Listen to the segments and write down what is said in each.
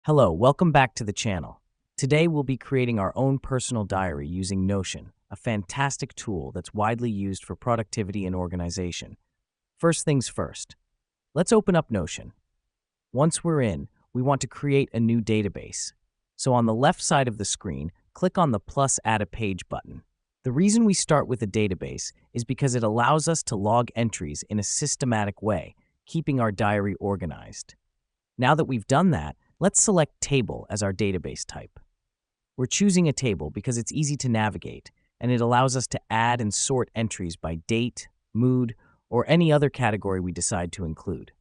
Hello, welcome back to the channel. Today we'll be creating our own personal diary using Notion, a fantastic tool that's widely used for productivity and organization. First things first, let's open up Notion. Once we're in, we want to create a new database. So on the left side of the screen, click on the plus add a page button. The reason we start with a database is because it allows us to log entries in a systematic way, keeping our diary organized. Now that we've done that, let's select Table as our database type. We're choosing a table because it's easy to navigate, and it allows us to add and sort entries by date, mood, or any other category we decide to include.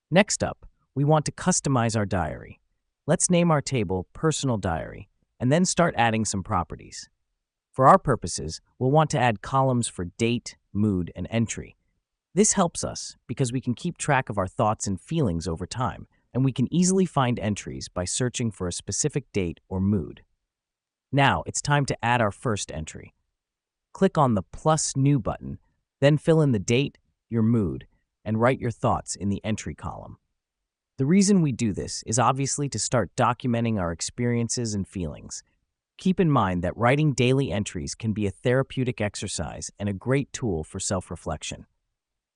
Next up, we want to customize our diary. Let's name our table Personal Diary, and then start adding some properties. For our purposes, we'll want to add columns for date, mood, and entry. This helps us because we can keep track of our thoughts and feelings over time, and we can easily find entries by searching for a specific date or mood. Now it's time to add our first entry. Click on the plus new button, then fill in the date, your mood, and write your thoughts in the entry column. The reason we do this is obviously to start documenting our experiences and feelings. Keep in mind that writing daily entries can be a therapeutic exercise and a great tool for self-reflection.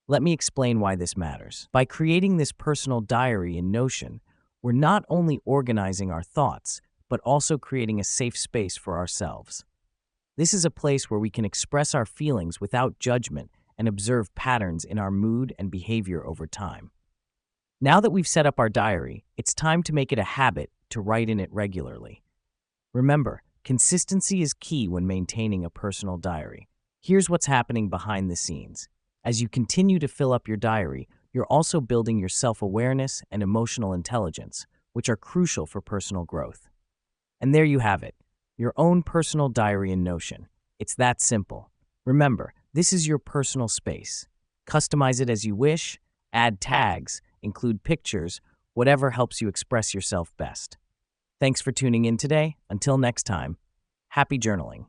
Let me explain why this matters. By creating this personal diary in Notion, we're not only organizing our thoughts, but also creating a safe space for ourselves. This is a place where we can express our feelings without judgment and observe patterns in our mood and behavior over time. Now that we've set up our diary, it's time to make it a habit to write in it regularly. Remember, consistency is key when maintaining a personal diary. Here's what's happening behind the scenes. As you continue to fill up your diary, you're also building your self-awareness and emotional intelligence, which are crucial for personal growth. And there you have it, your own personal diary in Notion. It's that simple. Remember, this is your personal space. Customize it as you wish, add tags, include pictures, whatever helps you express yourself best. Thanks for tuning in today. Until next time, happy journaling.